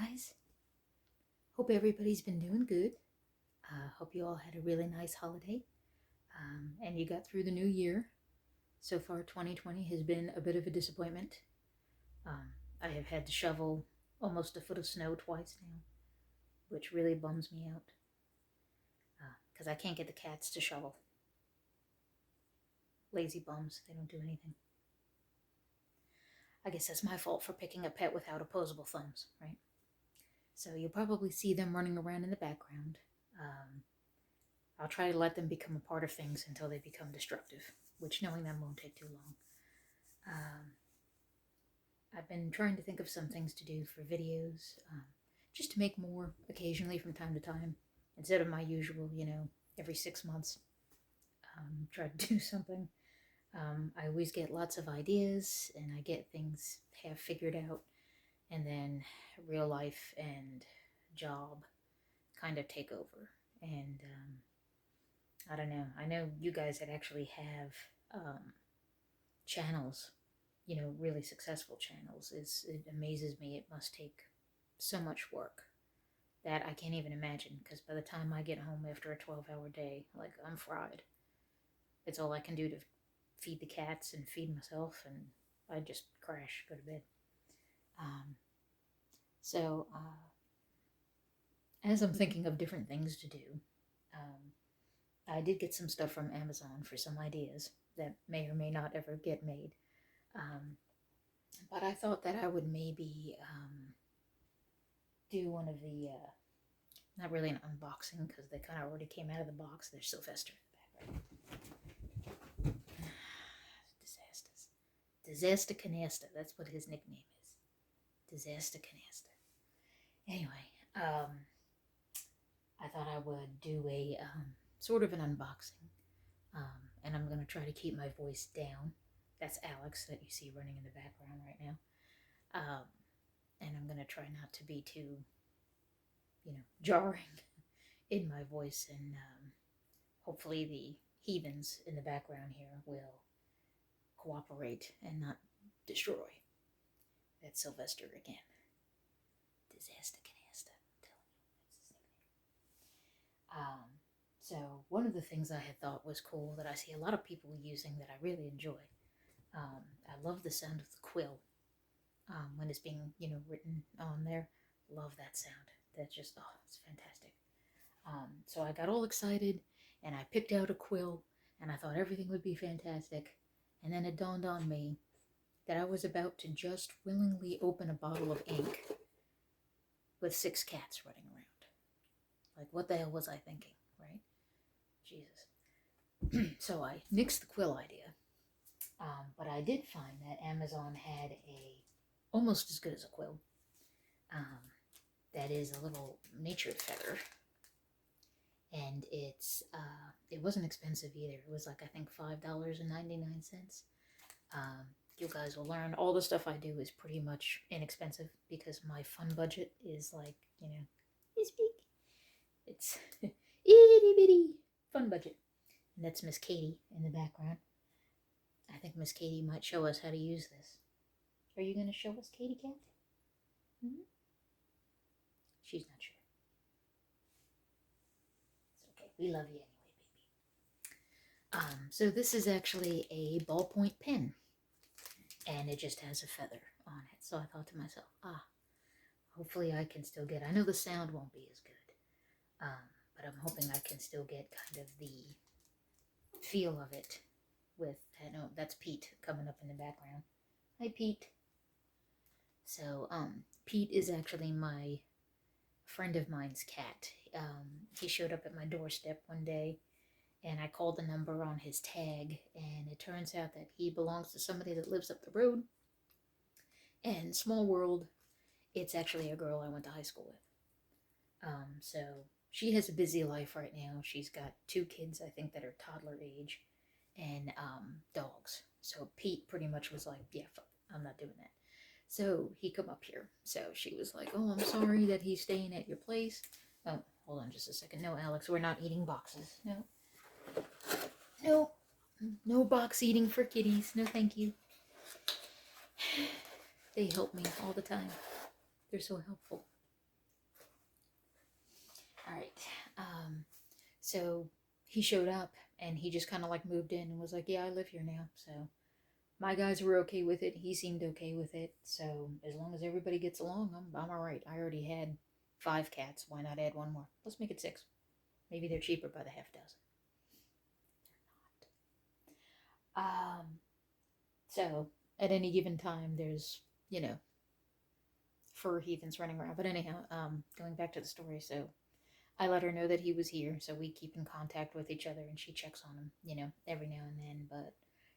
guys. Hope everybody's been doing good. Hope you all had a really nice holiday and you got through the new year. So far, 2020 has been a bit of a disappointment. I have had to shovel almost a foot of snow twice now, which really bums me out because I can't get the cats to shovel. Lazy bums, they don't do anything. I guess that's my fault for picking a pet without opposable thumbs, right? So you'll probably see them running around in the background. I'll try to let them become a part of things until they become destructive, which knowing them won't take too long. I've been trying to think of some things to do for videos, just to make more occasionally from time to time, instead of my usual, every 6 months, try to do something. I always get lots of ideas and I get things half figured out, and then real life and job kind of take over. And I don't know. I know you guys that actually have channels, really successful channels. It amazes me. It must take so much work that I can't even imagine, because by the time I get home after a 12-hour day, like, I'm fried. It's all I can do to feed the cats and feed myself, and I just crash, go to bed. So as I'm thinking of different things to do, I did get some stuff from Amazon for some ideas that may or may not ever get made. But I thought that I would maybe do one of the, not really an unboxing, because they kind of already came out of the box. There's Sylvester in the background. Disaster Canasta. That's what his nickname is. Disaster Canasta. Anyway, I thought I would do a sort of an unboxing. And I'm going to try to keep my voice down. That's Alex that you see running in the background right now. And I'm going to try not to be too, jarring in my voice. And hopefully the heathens in the background here will cooperate and not destroy. That's Sylvester again. Disaster Canasta. I'm telling you, that's his nickname. So one of the things I had thought was cool that I see a lot of people using that I really enjoy. I love the sound of the quill when it's being, written on there. Love that sound. That's just, it's fantastic. So I got all excited and I picked out a quill and I thought everything would be fantastic. And then it dawned on me that I was about to just willingly open a bottle of ink with 6 cats running around. Like, what the hell was I thinking, right? Jesus. So I nixed the quill idea. But I did find that Amazon had almost as good as a quill. That is a little natured feather. And it wasn't expensive either. It was like, I think, $5.99. You guys will learn all the stuff I do is pretty much inexpensive because my fun budget is like, it's big. It's itty bitty fun budget. And that's Miss Katie in the background. I think Miss Katie might show us how to use this. Are you going to show us, Katie Cat? Mm-hmm. She's not sure. It's okay. We love you anyway, baby. So this is actually a ballpoint pen. And it just has a feather on it. So I thought to myself, hopefully I can still get, I know the sound won't be as good. But I'm hoping I can still get kind of the feel of it with, that's Pete coming up in the background. Hi, Pete. So, Pete is actually my friend of mine's cat. He showed up at my doorstep one day, and I called the number on his tag, and it turns out that he belongs to somebody that lives up the road. And small world, it's actually a girl I went to high school with. So she has a busy life right now. She's got 2 kids, I think, that are toddler age, and dogs. So Pete pretty much was like, yeah, fuck, I'm not doing that. So he come up here. So she was like, oh, I'm sorry that he's staying at your place. Oh, hold on just a second. No, Alex, we're not eating boxes. No box eating for kitties. No, thank you. They help me all the time. They're so helpful. right. So he showed up and he just kind of like moved in and was like, yeah, I live here now. So my guys were okay with it. He seemed okay with it. So as long as everybody gets along, I'm all right. I already had 5 cats. Why not add one more? Let's make it 6. Maybe they're cheaper by the half dozen. They're not. So at any given time, there's, fur heathens running around. But anyhow, going back to the story, so I let her know that he was here, so we keep in contact with each other, and she checks on him, every now and then. But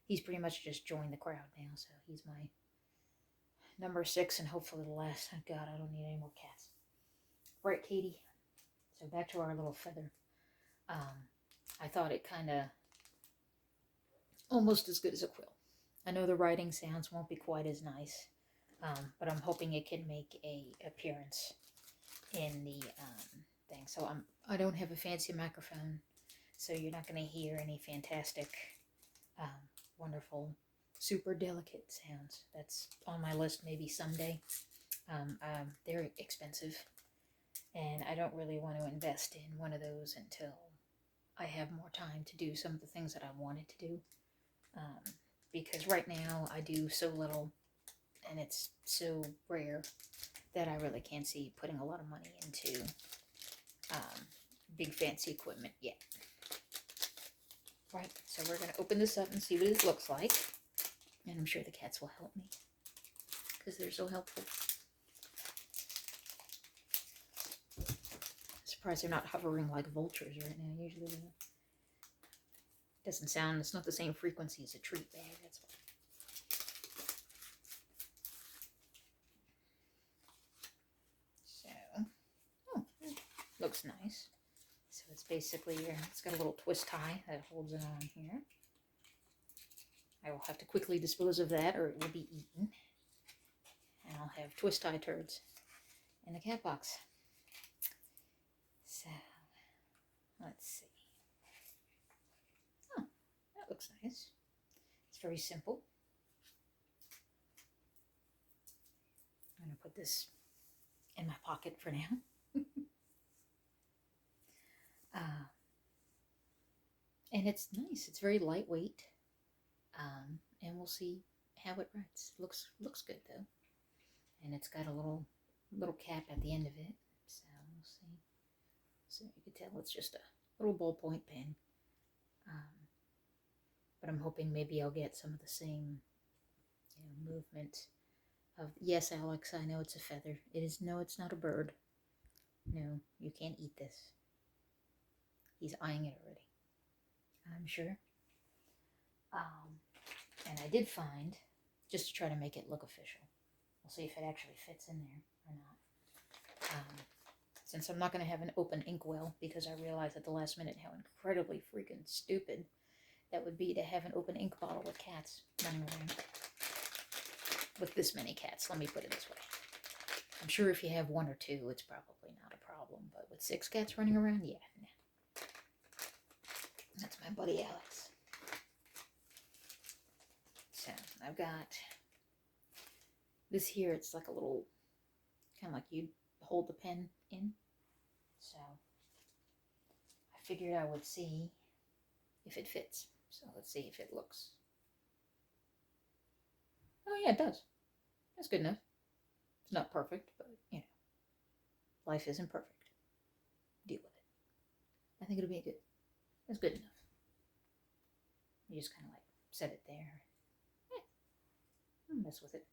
he's pretty much just joined the crowd now, so he's my number 6, and hopefully the last. Oh God, I don't need any more cats. Right, Katie? So back to our little feather. I thought it kind of almost as good as a quill. I know the writing sounds won't be quite as nice, but I'm hoping it can make a appearance in the thing. So I don't have a fancy microphone, so you're not going to hear any fantastic, wonderful, super delicate sounds. That's on my list maybe someday. They're expensive, and I don't really want to invest in one of those until I have more time to do some of the things that I wanted to do. Because right now I do so little, and it's so rare that I really can't see putting a lot of money into big fancy equipment yet. Right, so we're going to open this up and see what it looks like. And I'm sure the cats will help me, because they're so helpful. Surprised they're not hovering like vultures right now. Usually they doesn't sound, it's not the same frequency as a treat bag, that's why. So, looks nice. So it's basically, it's got a little twist tie that holds it on here. I will have to quickly dispose of that or it will be eaten. And I'll have twist tie turds in the cat box. So, let's see. Oh, that looks nice. It's very simple. I'm going to put this in my pocket for now. And it's nice. It's very lightweight. And we'll see how it writes. Looks good though. And it's got a little cap at the end of it. So we'll see. So you can tell it's just a little ballpoint pen. But I'm hoping maybe I'll get some of the same movement of, yes, Alex, I know it's a feather. It is, no, it's not a bird. No, you can't eat this. He's eyeing it already, I'm sure. And I did find, just to try to make it look official, we'll see if it actually fits in there or not. Since I'm not going to have an open inkwell, because I realized at the last minute how incredibly freaking stupid that would be to have an open ink bottle with cats running around. With this many cats, let me put it this way. I'm sure if you have 1 or 2, it's probably not a problem, but with 6 cats running around, yeah, nah. That's my buddy Alex. So I've got this here. It's like a little, kind of like you'd hold the pen in. So I figured I would see if it fits. So let's see if it looks. Oh yeah, it does. That's good enough. It's not perfect, but life isn't perfect. Deal with it. I think it'll be good. That's good enough. You just kind of like set it there. I'll mess with it.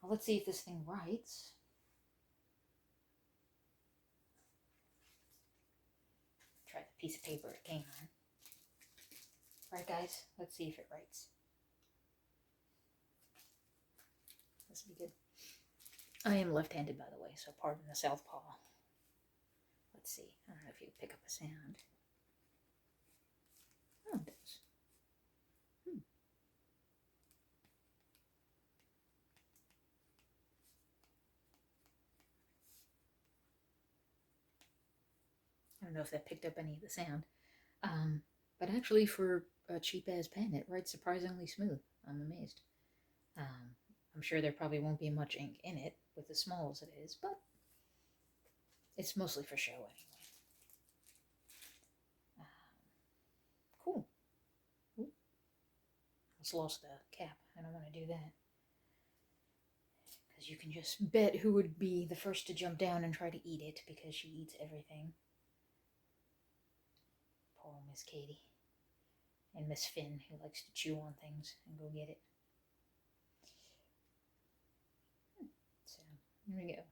Well, let's see if this thing writes. Try the piece of paper it came on. Right, guys? Let's see if it writes. This will be good. I am left-handed, by the way, so pardon the southpaw. Let's see. I don't know if you pick up a sound. Oh, it does. I don't know if that picked up any of the sound. But actually, for a cheap-ass pen, it writes surprisingly smooth. I'm amazed. I'm sure there probably won't be much ink in it with as small as it is, but It's mostly for show anyway. Cool. Ooh. I just lost the cap. I don't want to do that. Because you can just bet who would be the first to jump down and try to eat it, because she eats everything. Poor Miss Katie. And Miss Finn, who likes to chew on things and go get it. So, here we go.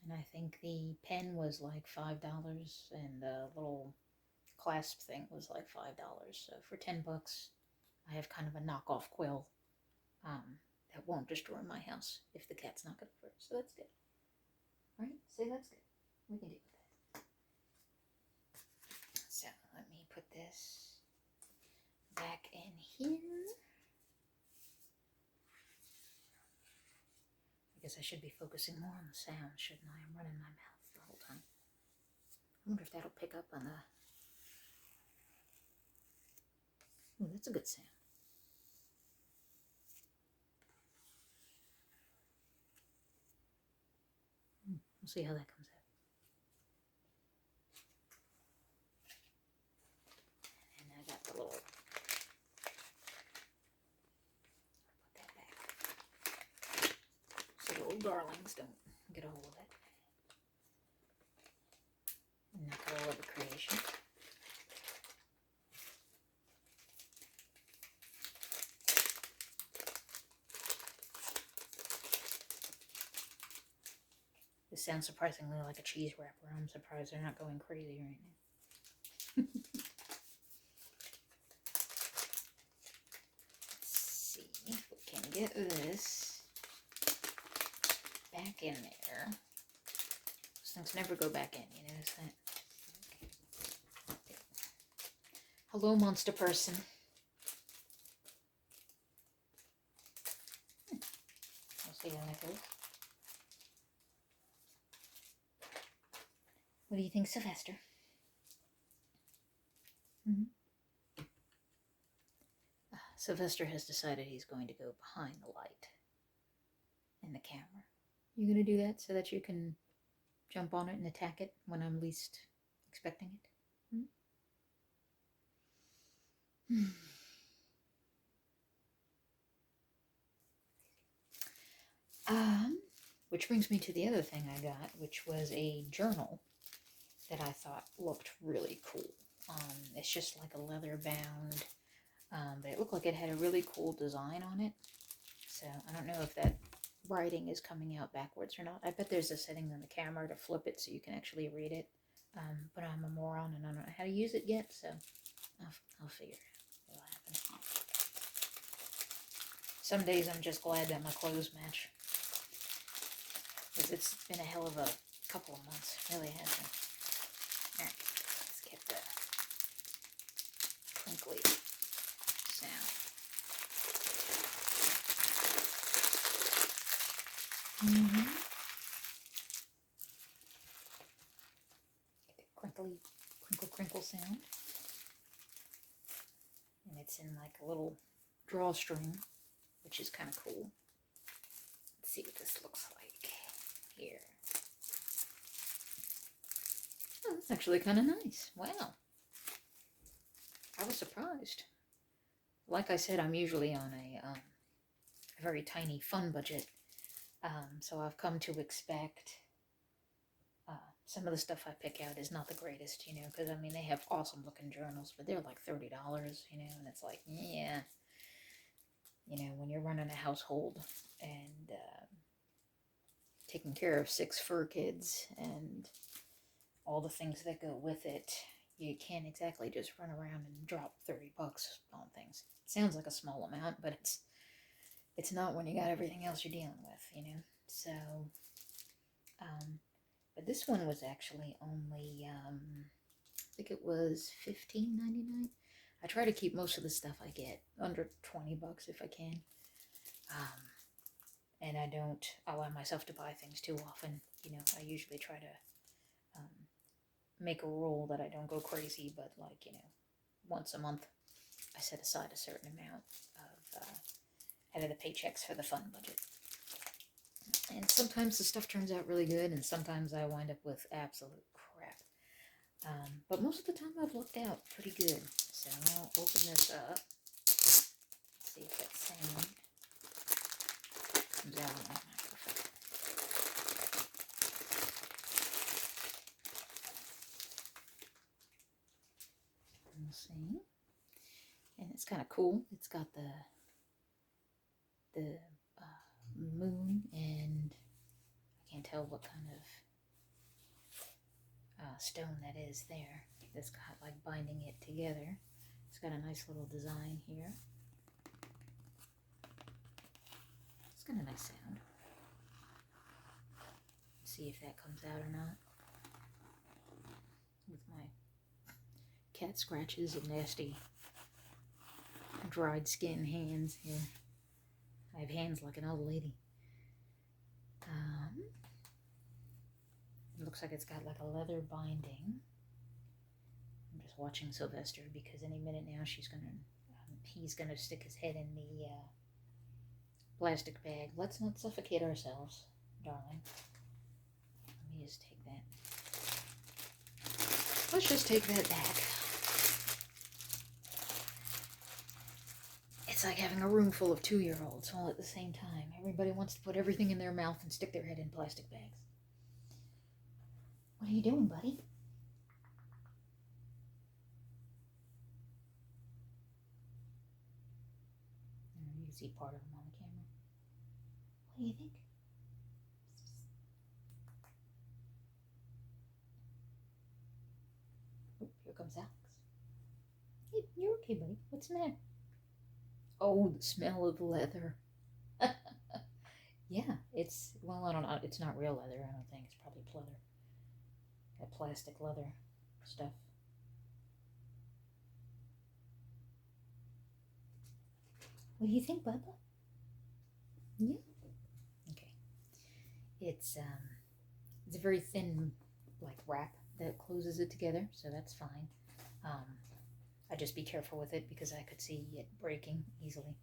And I think the pen was like $5, and the little clasp thing was like $5. So for $10, I have kind of a knockoff quill that won't destroy my house if the cat's not good for it. So that's good. Right? Say that's good. We can deal with that. So let me put this back in here. I guess I should be focusing more on the sound, shouldn't I? I'm running my mouth the whole time. I wonder if that'll pick up on the... Oh, that's a good sound. We'll see how that comes out. And I got the little... Put that back. So the little darlings don't get a hold of it. And knock it all over creation. This sounds surprisingly like a cheese wrapper. I'm surprised they're not going crazy right now. Let's see if we can get this back in there. Those things never go back in, you notice that? Okay. Hello, monster person. We'll see how that goes. What do you think, Sylvester? Sylvester has decided he's going to go behind the light and the camera. You going to do that so that you can jump on it and attack it when I'm least expecting it? Which brings me to the other thing I got, which was a journal that I thought looked really cool. It's just like a leather bound, but it looked like it had a really cool design on it. So I don't know if that writing is coming out backwards or not. I bet there's a setting on the camera to flip it so you can actually read it. But I'm a moron and I don't know how to use it yet, so I'll figure it out. It'll happen. Some days I'm just glad that my clothes match, because it's been a hell of a couple of months. It really has been. Alright, let's get the crinkly sound. Get the crinkly, crinkle sound. And it's in like a little drawstring, which is kind of cool. Let's see what this looks like here. Oh, that's actually kind of nice. Wow. I was surprised. Like I said, I'm usually on a very tiny fun budget. So I've come to expect some of the stuff I pick out is not the greatest, you know, because, I mean, they have awesome looking journals, but they're like $30, you know, and it's like, yeah, you know, when you're running a household and taking care of 6 fur kids and all the things that go with it, you can't exactly just run around and drop $30 on things. It sounds like a small amount, but it's not when you got everything else you're dealing with, you know. So, but this one was actually only, I think it was $15.99. I try to keep most of the stuff I get under $20 if I can. And I don't allow myself to buy things too often. You know, I usually try to make a rule that I don't go crazy, but like, you know, once a month I set aside a certain amount of out of the paychecks for the fun budget. And sometimes the stuff turns out really good, and sometimes I wind up with absolute crap. But most of the time I've looked out pretty good. So I'll open this up. See if that sound comes out on my microphone. We'll see. And it's kind of cool. It's got the moon, and I can't tell what kind of stone that is there. That's got like binding it together. It's got a nice little design here. It's got a nice sound. Let's see if that comes out or not. With my cat scratches and nasty dried skin hands here. I have hands like an old lady. It looks like it's got like a leather binding. I'm just watching Sylvester because any minute now he's gonna stick his head in the plastic bag. Let's not suffocate ourselves, darling. Let me just take that. Let's just take that back. It's like having a room full of 2-year-olds all at the same time. Everybody wants to put everything in their mouth and stick their head in plastic bags. What are you doing, buddy? You can see part of him on the camera. What do you think? Oh, here comes Alex. Hey, you're okay, buddy. What's the matter? Oh, the smell of leather. Yeah, well, I don't know. It's not real leather, I don't think. It's probably pleather. That plastic leather stuff. What do you think, Bubba? Yeah. Okay. It's a very thin, like, wrap that closes it together, so that's fine. I'd just be careful with it because I could see it breaking easily.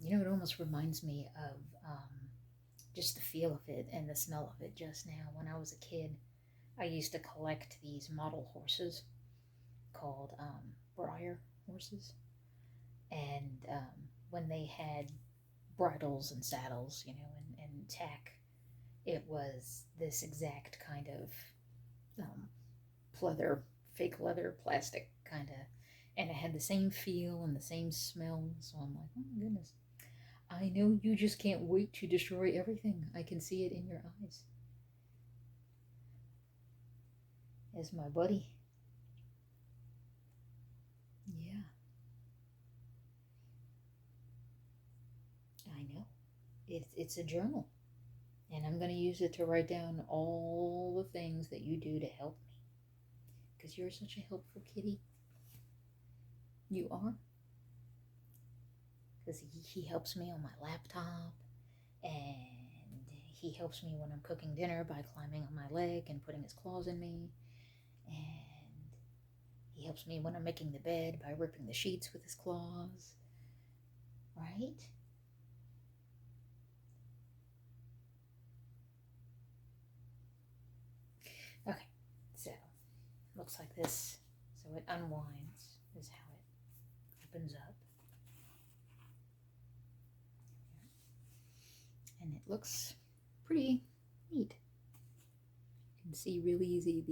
You know, it almost reminds me of just the feel of it and the smell of it just now. When I was a kid, I used to collect these model horses called Breyer horses. And when they had bridles and saddles, you know, and tack, it was this exact kind of pleather, fake leather, plastic kind of, and it had the same feel and the same smell. So I'm like, oh my goodness, I know you just can't wait to destroy everything. I can see it in your eyes. As my buddy. Yeah. I know. It's a journal. And I'm going to use it to write down all the things that you do to help me. Because you're such a helpful kitty. You are. Because he helps me on my laptop. And he helps me when I'm cooking dinner by climbing on my leg and putting his claws in me. And he helps me when I'm making the bed by ripping the sheets with his claws. Right? Okay, so looks like this. So it unwinds is how it opens up. And it looks pretty neat. You can see really easy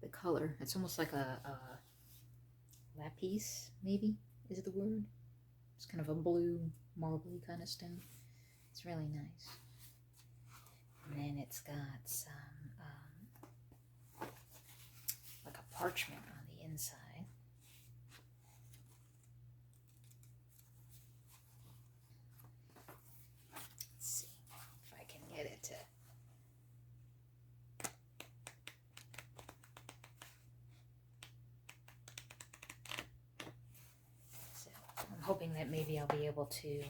the color. It's almost like a lapis, maybe is the word. It's kind of a blue, marbly kind of stone. It's really nice. And then it's got some like a parchment on the inside. Let's see if I can get it to. So I'm hoping that maybe I'll be able to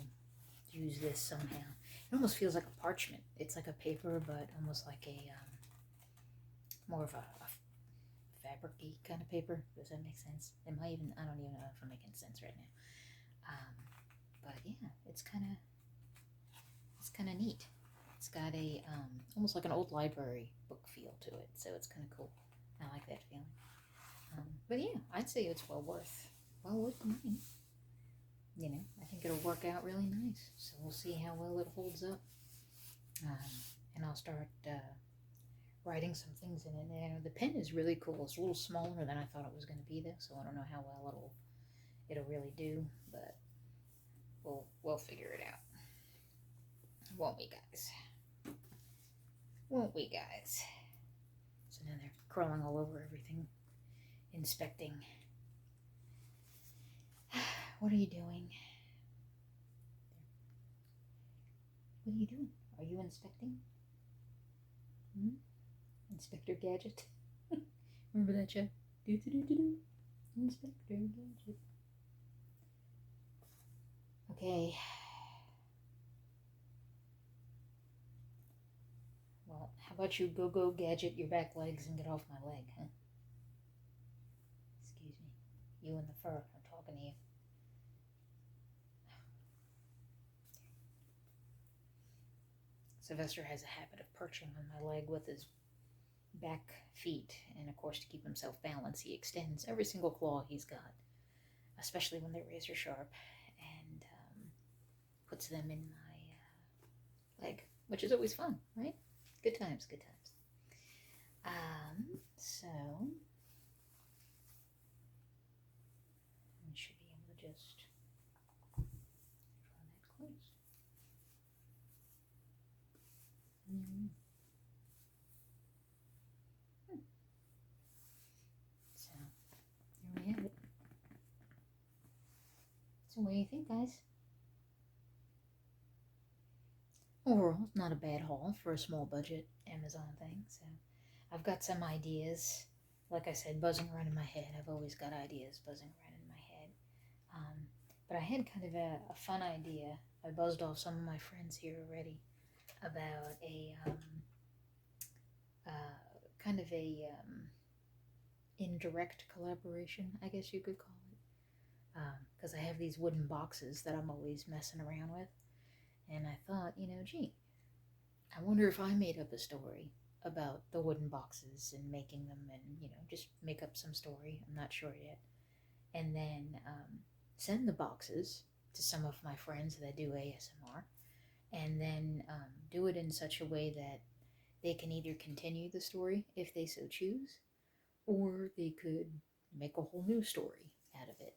use this somehow. It almost feels like a parchment. It's like a paper, but almost like a more of a fabric-y kind of paper. Does that make sense? I don't even know if I'm making sense right now. But yeah, it's kind of kind of neat. It's got a almost like an old library book feel to it, so it's kind of cool. I like that feeling. But yeah, I'd say it's well worth the money. You know, I think it'll work out really nice. So we'll see how well it holds up, and I'll start writing some things in it. And the pen is really cool. It's a little smaller than I thought it was going to be, though, so I don't know how well it'll really do, but we'll figure it out, won't we, guys? Won't we, guys? So now they're crawling all over everything, inspecting. What are you doing? What are you doing? Are you inspecting? Inspector Gadget. Remember that show? Do. Inspector Gadget. Okay. Well, how about you go gadget your back legs and get off my leg, huh? Excuse me. You and the fur. I'm talking to you. Sylvester has a habit of perching on my leg with his back feet, and of course, to keep himself balanced, he extends every single claw he's got, especially when they're razor sharp, and puts them in my leg, which is always fun, right? Good times, good times. So I should be able to just draw that close. So there we have it. So what do you think, guys? Overall, it's not a bad haul for a small budget Amazon thing. So I've got some ideas. Like I said, buzzing around in my head. I've always got ideas buzzing around in my head. But I had kind of a fun idea. I buzzed off some of my friends here already about a kind of a indirect collaboration, I guess you could call it. Because I have these wooden boxes that I'm always messing around with. And I thought, gee, I wonder if I made up a story about the wooden boxes and making them and, just make up some story. I'm not sure yet. And then send the boxes to some of my friends that do ASMR. And then do it in such a way that they can either continue the story if they so choose, or they could make a whole new story out of it.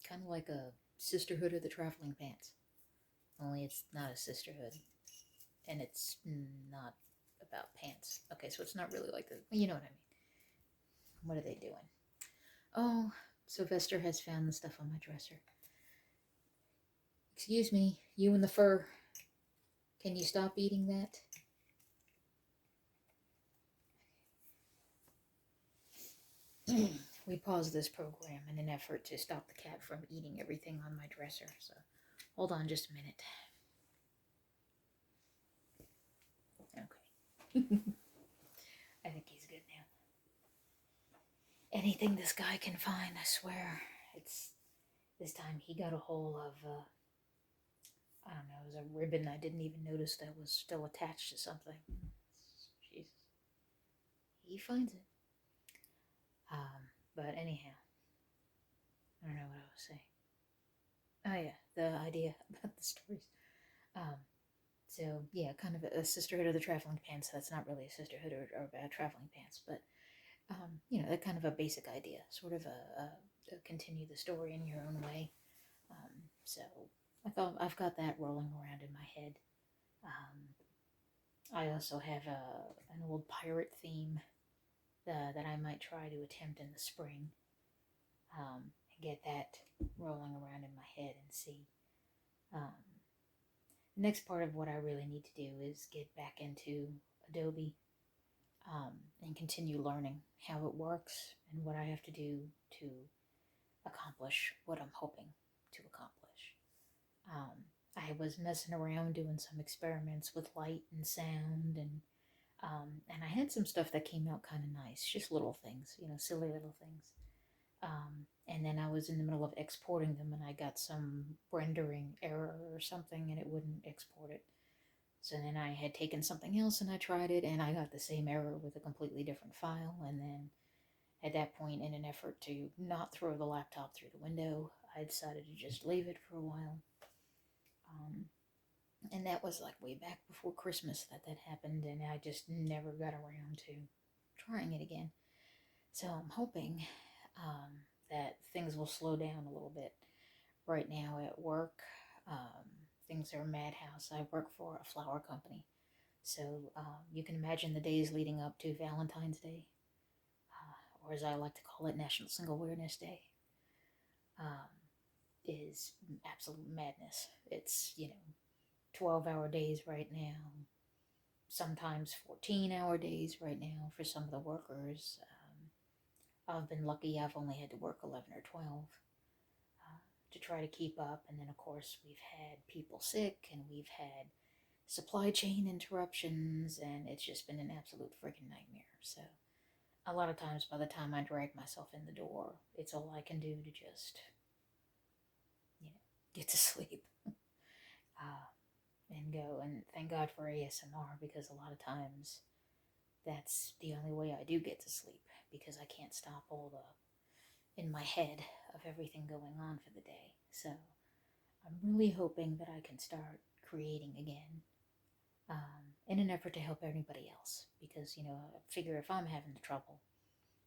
Kind of like a Sisterhood of the Traveling Pants. Only it's not a sisterhood, and it's not about pants. Okay, so it's not really like you know what I mean. What are they doing? Oh, Sylvester has found the stuff on my dresser. Excuse me, you and the fur. Can you stop eating that? We paused this program in an effort to stop the cat from eating everything on my dresser, so hold on just a minute. Okay. I think he's good now. Anything this guy can find, I swear. This time he got a hold of, I don't know, it was a ribbon I didn't even notice that was still attached to something. Jesus. He finds it. But anyhow, I don't know what I was saying. Oh yeah, the idea about the stories. So yeah, kind of a sisterhood of the traveling pants. That's not really a sisterhood or about traveling pants, but that kind of a basic idea, sort of a continue the story in your own way. So I've got that rolling around in my head. I also have an old pirate theme that I might try to attempt in the spring, and get that rolling around in my head and see. The next part of what I really need to do is get back into Adobe, and continue learning how it works and what I have to do to accomplish what I'm hoping to accomplish. I was messing around doing some experiments with light and sound, and I had some stuff that came out kind of nice, just little things, silly little things. And then I was in the middle of exporting them and I got some rendering error or something and it wouldn't export it. So then I had taken something else and I tried it and I got the same error with a completely different file. And then at that point, in an effort to not throw the laptop through the window, I decided to just leave it for a while. Um, and that was like way back before Christmas that happened, and I just never got around to trying it again. So I'm hoping that things will slow down a little bit. Right now at work, things are madhouse. I work for a flower company, so you can imagine the days leading up to Valentine's Day, or as I like to call it, National Single Awareness Day, um, is absolute madness. It's, 12-hour days right now, sometimes 14-hour days right now for some of the workers. I've been lucky, I've only had to work 11 or 12 to try to keep up. And then, of course, we've had people sick and we've had supply chain interruptions, and it's just been an absolute freaking nightmare. So, a lot of times, by the time I drag myself in the door, it's all I can do to just, get to sleep. uh, and go. And thank God for ASMR, because a lot of times that's the only way I do get to sleep, because I can't stop all the in my head of everything going on for the day. So I'm really hoping that I can start creating again, in an effort to help everybody else, because I figure if I'm having the trouble,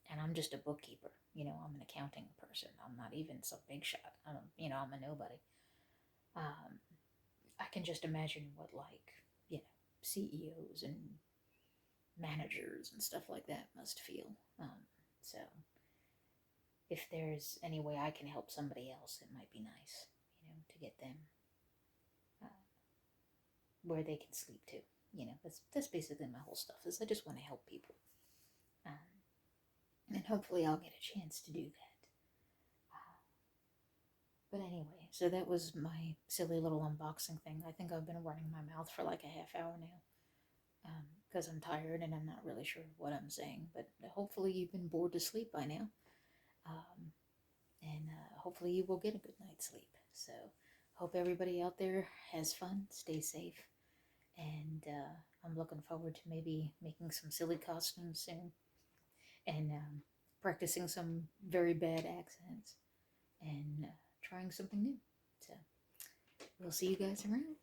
and I'm just a bookkeeper, I'm an accounting person, I'm not even some big shot, I'm a nobody. um, I can just imagine what, like, CEOs and managers and stuff like that must feel. So if there's any way I can help somebody else, it might be nice, to get them uh, where they can sleep too. That's basically my whole stuff. Is I just want to help people, um, and hopefully I'll get a chance to do that. But anyway, so that was my silly little unboxing thing. I think I've been running my mouth for like a half hour now, because I'm tired and I'm not really sure what I'm saying. But hopefully you've been bored to sleep by now, um, and hopefully you will get a good night's sleep. So hope everybody out there has fun, stay safe, and I'm looking forward to maybe making some silly costumes soon, and practicing some very bad accents, and trying something new. So we'll see you guys around.